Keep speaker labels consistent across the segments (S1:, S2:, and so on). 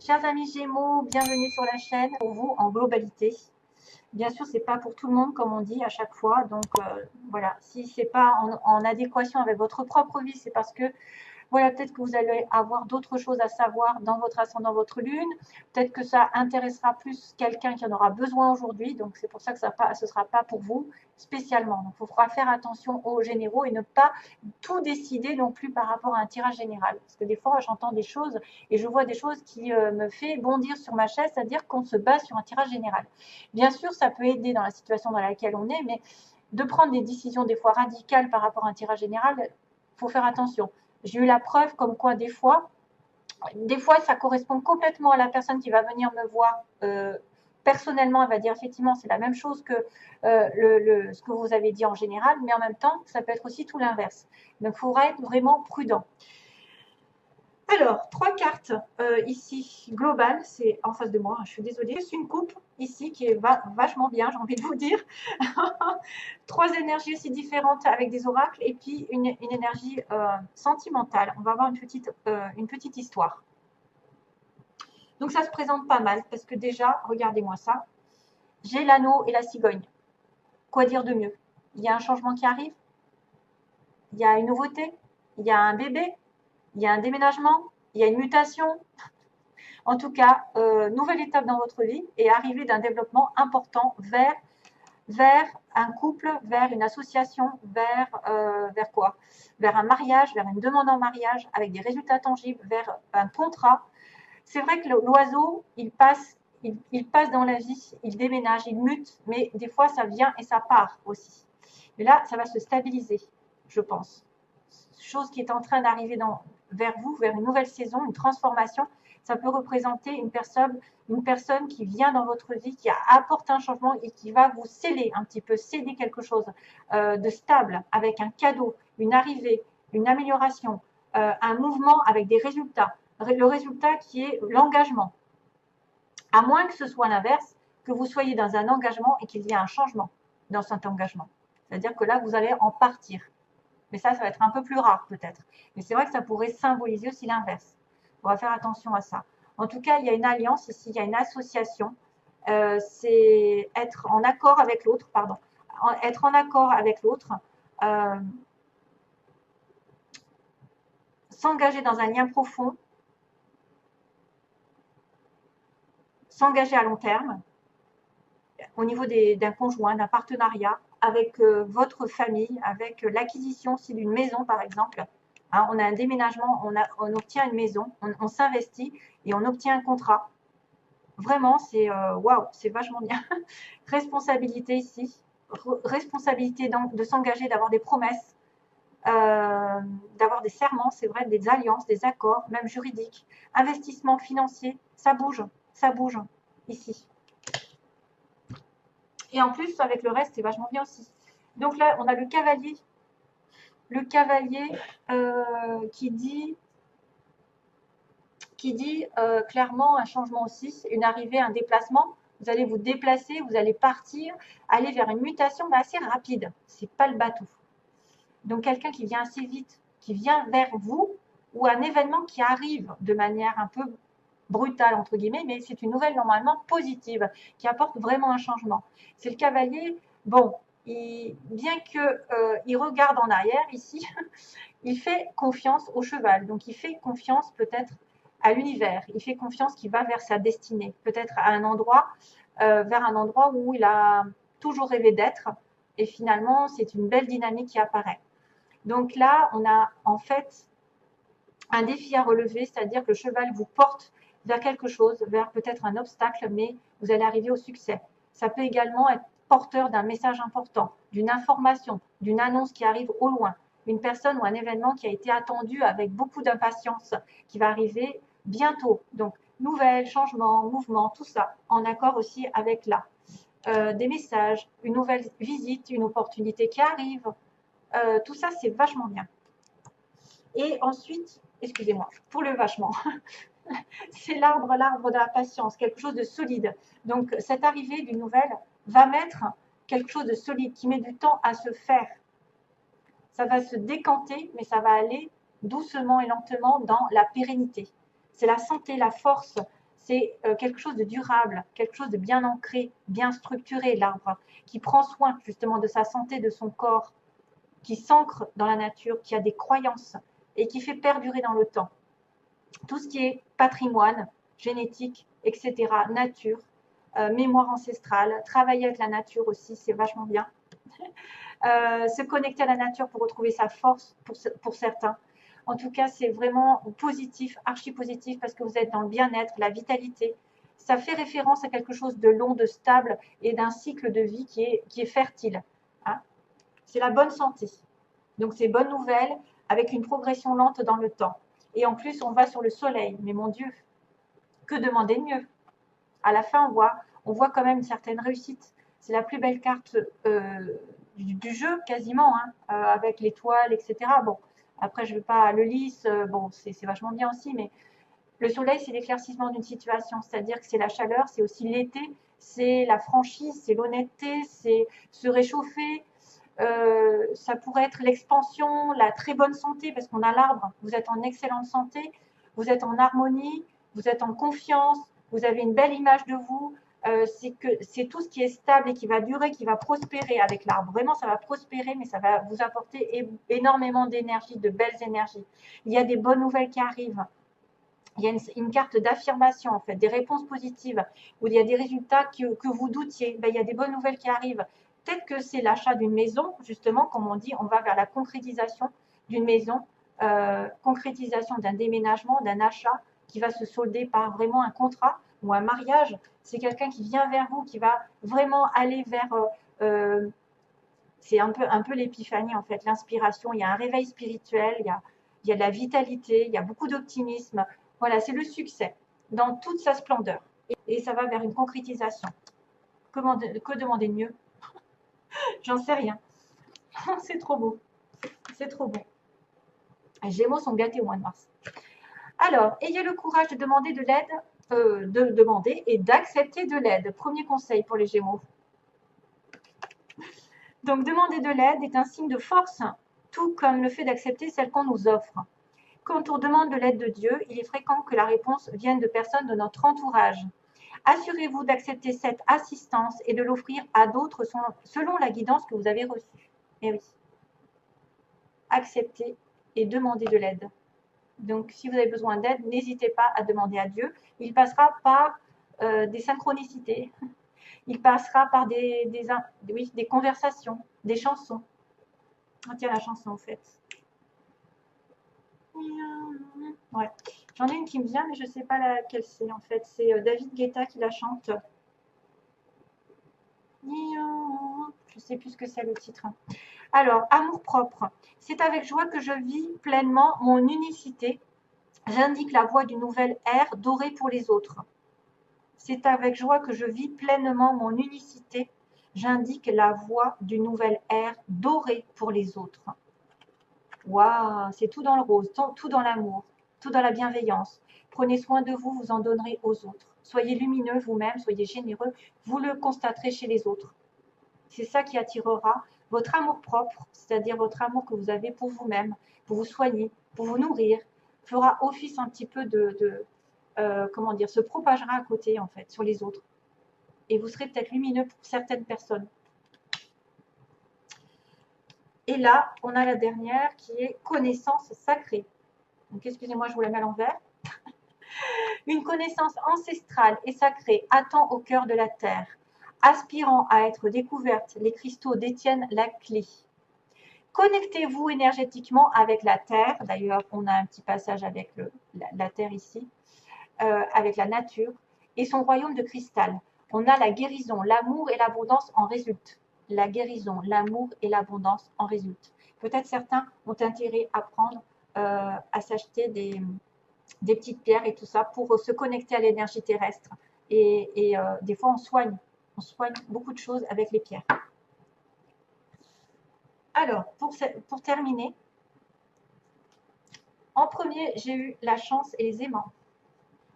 S1: Chers amis Gémeaux, bienvenue sur la chaîne pour vous en globalité. Bien sûr, c'est pas pour tout le monde comme on dit à chaque fois. Donc voilà, si c'est pas en adéquation avec votre propre vie, c'est parce que voilà, peut-être que vous allez avoir d'autres choses à savoir dans votre ascendant, votre lune. Peut-être que ça intéressera plus quelqu'un qui en aura besoin aujourd'hui. Donc, c'est pour ça que ce ne sera pas pour vous spécialement. Donc, il faudra faire attention aux généraux et ne pas tout décider non plus par rapport à un tirage général. Parce que des fois, j'entends des choses et je vois des choses qui me fait bondir sur ma chaise, c'est-à-dire qu'on se base sur un tirage général. Bien sûr, ça peut aider dans la situation dans laquelle on est, mais de prendre des décisions des fois radicales par rapport à un tirage général, il faut faire attention. J'ai eu la preuve comme quoi des fois, ça correspond complètement à la personne qui va venir me voir personnellement. Elle va dire effectivement c'est la même chose que ce que vous avez dit en général, mais en même temps, ça peut être aussi tout l'inverse. Donc, il faudra être vraiment prudent. Alors, 3 cartes ici, globales, c'est en face de moi, je suis désolée. C'est une coupe ici qui est vachement bien, j'ai envie de vous dire. 3 énergies aussi différentes avec des oracles et puis une énergie sentimentale. On va avoir une petite histoire. Donc, ça se présente pas mal parce que déjà, regardez-moi ça. J'ai l'anneau et la cigogne. Quoi dire de mieux? Il y a un changement qui arrive, il y a une nouveauté, il y a un bébé, il y a un déménagement, il y a une mutation. En tout cas, nouvelle étape dans votre vie et arrivée d'un développement important vers un couple, vers une association, vers quoi? Vers un mariage, vers une demande en mariage avec des résultats tangibles, vers un contrat. C'est vrai que l'oiseau, il passe dans la vie, il déménage, il mute, mais des fois ça vient et ça part aussi. Mais là, ça va se stabiliser, je pense. Chose qui est en train d'arriver vers vous, vers une nouvelle saison, une transformation. Ça peut représenter une personne qui vient dans votre vie, qui apporte un changement et qui va vous sceller un petit peu, céder quelque chose de stable, avec un cadeau, une arrivée, une amélioration, un mouvement avec des résultats. Le résultat qui est l'engagement. À moins que ce soit l'inverse, que vous soyez dans un engagement et qu'il y ait un changement dans cet engagement. C'est-à-dire que là, vous allez en partir. Mais ça va être un peu plus rare peut-être. Mais c'est vrai que ça pourrait symboliser aussi l'inverse. On va faire attention à ça. En tout cas, il y a une alliance ici, il y a une association. C'est être en accord avec l'autre, pardon. Être en accord avec l'autre. S'engager dans un lien profond. S'engager à long terme. Au niveau d'un conjoint, d'un partenariat, avec votre famille, avec l'acquisition aussi d'une maison par exemple. Hein, on a un déménagement, on obtient une maison, on s'investit et on obtient un contrat. Vraiment, c'est waouh, c'est vachement bien. Responsabilité ici, responsabilité de s'engager, d'avoir des promesses, d'avoir des serments, c'est vrai, des alliances, des accords, même juridiques. Investissement financier, ça bouge ici. Et en plus, avec le reste, c'est vachement bien aussi. Donc là, on a le cavalier. Le cavalier qui dit clairement un changement aussi, une arrivée, un déplacement. Vous allez vous déplacer, vous allez partir, aller vers une mutation, mais assez rapide. Ce n'est pas le bateau. Donc quelqu'un qui vient assez vite, qui vient vers vous, ou un événement qui arrive de manière un peu brutale, entre guillemets, mais c'est une nouvelle normalement positive, qui apporte vraiment un changement. C'est le cavalier, bon, bien qu'il regarde en arrière ici, il fait confiance au cheval, donc il fait confiance peut-être à l'univers, il fait confiance qu'il va vers sa destinée, peut-être à un endroit, vers un endroit où il a toujours rêvé d'être, et finalement c'est une belle dynamique qui apparaît. Donc là, on a en fait un défi à relever, c'est-à-dire que le cheval vous porte vers quelque chose, vers peut-être un obstacle, mais vous allez arriver au succès. Ça peut également être porteur d'un message important, d'une information, d'une annonce qui arrive au loin, une personne ou un événement qui a été attendu avec beaucoup d'impatience, qui va arriver bientôt. Donc, nouvelles, changements, mouvements, tout ça, en accord aussi avec là. Des messages, une nouvelle visite, une opportunité qui arrive. Tout ça, c'est vachement bien. Et ensuite, excusez-moi, pour le vachement, c'est l'arbre de la patience, quelque chose de solide. Donc, cette arrivée d'une nouvelle va mettre quelque chose de solide, qui met du temps à se faire. Ça va se décanter, mais ça va aller doucement et lentement dans la pérennité. C'est la santé, la force, c'est quelque chose de durable, quelque chose de bien ancré, bien structuré, l'arbre, qui prend soin justement de sa santé, de son corps, qui s'ancre dans la nature, qui a des croyances et qui fait perdurer dans le temps. Tout ce qui est patrimoine, génétique, etc., nature, mémoire ancestrale, travailler avec la nature aussi, c'est vachement bien. Se connecter à la nature pour retrouver sa force pour certains. En tout cas, c'est vraiment positif, archi positif, parce que vous êtes dans le bien-être, la vitalité. Ça fait référence à quelque chose de long, de stable et d'un cycle de vie qui est fertile. Hein. C'est la bonne santé. Donc, c'est bonne nouvelle avec une progression lente dans le temps. Et en plus, on va sur le soleil. Mais mon Dieu, que demander de mieux? À la fin, on voit quand même une certaine réussite. C'est la plus belle carte du jeu, quasiment, hein, avec l'étoile, etc. Bon, après, je ne veux pas le lys, bon, c'est vachement bien aussi, mais le soleil, c'est l'éclaircissement d'une situation, c'est-à-dire que c'est la chaleur, c'est aussi l'été, c'est la franchise, c'est l'honnêteté, c'est se réchauffer, ça pourrait être l'expansion, la très bonne santé, parce qu'on a l'arbre, vous êtes en excellente santé, vous êtes en harmonie, vous êtes en confiance, vous avez une belle image de vous, c'est tout ce qui est stable et qui va durer, qui va prospérer avec l'arbre. Vraiment, ça va prospérer, mais ça va vous apporter énormément d'énergie, de belles énergies. Il y a des bonnes nouvelles qui arrivent. Il y a une carte d'affirmation, en fait, des réponses positives, où il y a des résultats que vous doutiez. Ben, il y a des bonnes nouvelles qui arrivent. Peut-être que c'est l'achat d'une maison, justement, comme on dit, on va vers la concrétisation d'une maison, concrétisation d'un déménagement, d'un achat qui va se solder par vraiment un contrat ou un mariage. C'est quelqu'un qui vient vers vous, qui va vraiment aller vers... c'est un peu l'épiphanie, en fait, l'inspiration. Il y a un réveil spirituel, il y a de la vitalité, il y a beaucoup d'optimisme. Voilà, c'est le succès dans toute sa splendeur. Et ça va vers une concrétisation. Que demander de mieux? J'en sais rien. C'est trop beau. C'est trop beau. Les Gémeaux sont gâtés au mois de mars. Alors, ayez le courage de demander de l'aide, de demander et d'accepter de l'aide. Premier conseil pour les Gémeaux. Donc, demander de l'aide est un signe de force, tout comme le fait d'accepter celle qu'on nous offre. Quand on demande de l'aide de Dieu, il est fréquent que la réponse vienne de personnes de notre entourage. Assurez-vous d'accepter cette assistance et de l'offrir à d'autres selon la guidance que vous avez reçue. Eh oui. Acceptez et demandez de l'aide. Donc, si vous avez besoin d'aide, n'hésitez pas à demander à Dieu. Il passera par des synchronicités. Il passera par des conversations, des chansons. Oh, tiens, la chanson, en fait. Ouais. J'en ai une qui me vient, mais je ne sais pas laquelle c'est, en fait. C'est David Guetta qui la chante. Je ne sais plus ce que c'est le titre. Alors, amour-propre. C'est avec joie que je vis pleinement mon unicité. J'indique la voie d'une nouvelle ère dorée pour les autres. C'est avec joie que je vis pleinement mon unicité. J'indique la voie d'une nouvelle ère dorée pour les autres. Waouh, c'est tout dans le rose, tout dans l'amour, tout dans la bienveillance. Prenez soin de vous, vous en donnerez aux autres. Soyez lumineux vous-même, soyez généreux, vous le constaterez chez les autres. C'est ça qui attirera votre amour propre, c'est-à-dire votre amour que vous avez pour vous-même, pour vous soigner, pour vous nourrir, fera office un petit peu comment dire, se propagera à côté en fait, sur les autres. Et vous serez peut-être lumineux pour certaines personnes. Et là, on a la dernière qui est connaissance sacrée. Donc, excusez-moi, je vous la mets à l'envers. Une connaissance ancestrale et sacrée attend au cœur de la terre. Aspirant à être découverte, les cristaux détiennent la clé. Connectez-vous énergétiquement avec la terre. D'ailleurs, on a un petit passage avec la terre ici, avec la nature et son royaume de cristal. On a la guérison, l'amour et l'abondance en résultent. La guérison, l'amour et l'abondance en résultent. Peut-être certains ont intérêt à prendre, à s'acheter des petites pierres et tout ça pour se connecter à l'énergie terrestre. Et des fois, on soigne beaucoup de choses avec les pierres. Alors, pour terminer, en premier, j'ai eu la chance et les aimants.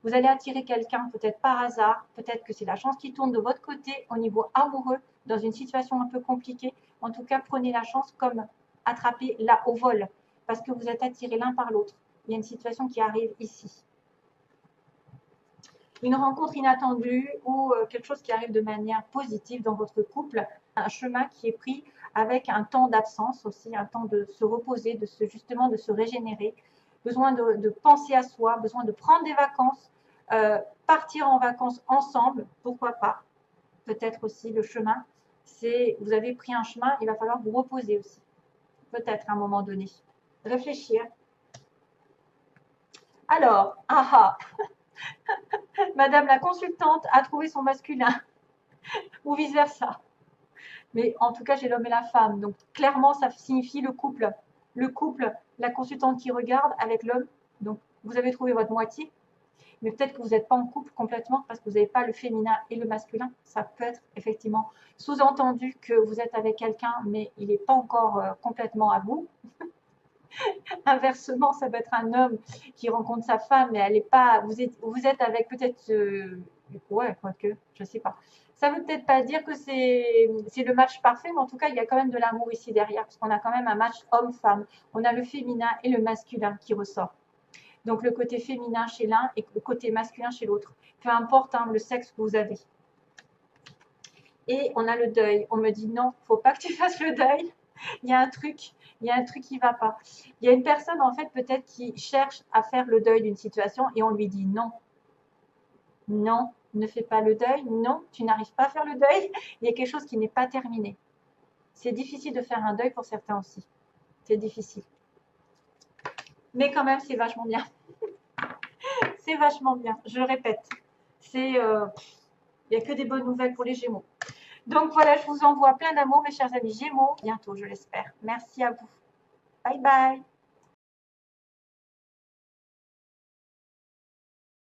S1: Vous allez attirer quelqu'un, peut-être par hasard, peut-être que c'est la chance qui tourne de votre côté au niveau amoureux, dans une situation un peu compliquée. En tout cas, prenez la chance comme attraper là au vol, parce que vous êtes attirés l'un par l'autre. Il y a une situation qui arrive ici. une rencontre inattendue ou quelque chose qui arrive de manière positive dans votre couple. Un chemin qui est pris avec un temps d'absence aussi, un temps de se reposer, justement de se régénérer, besoin de penser à soi, besoin de prendre des vacances, partir en vacances ensemble, pourquoi pas. Peut-être aussi le chemin, c'est vous avez pris un chemin, il va falloir vous reposer aussi. Peut-être à un moment donné. Réfléchir. Alors, Madame la consultante a trouvé son masculin, ou vice-versa. Mais en tout cas, j'ai l'homme et la femme. Donc, clairement, ça signifie le couple. Le couple, la consultante qui regarde avec l'homme. Donc, vous avez trouvé votre moitié. Mais peut-être que vous n'êtes pas en couple complètement parce que vous n'avez pas le féminin et le masculin. Ça peut être effectivement sous-entendu que vous êtes avec quelqu'un, mais il n'est pas encore complètement à vous. Inversement, ça peut être un homme qui rencontre sa femme, mais elle est pas. Vous êtes avec peut-être. Ouais, quoique, je sais pas. Ça veut peut-être pas dire que c'est le match parfait, mais en tout cas, il y a quand même de l'amour ici derrière, parce qu'on a quand même un match homme-femme. On a le féminin et le masculin qui ressort. Donc le côté féminin chez l'un et le côté masculin chez l'autre. Peu importe le sexe que vous avez. Et on a le deuil. On me dit non, faut pas que tu fasses le deuil. Il y a un truc qui va pas. Il y a une personne en fait peut-être qui cherche à faire le deuil d'une situation et on lui dit non. Non, ne fais pas le deuil. Non, tu n'arrives pas à faire le deuil. Il y a quelque chose qui n'est pas terminé. C'est difficile de faire un deuil pour certains aussi. C'est difficile. Mais quand même, c'est vachement bien. C'est vachement bien. Je le répète. Il n'y a que des bonnes nouvelles pour les Gémeaux. Donc voilà, je vous envoie plein d'amour, mes chers amis Gémeaux. Bientôt, je l'espère. Merci à vous. Bye bye.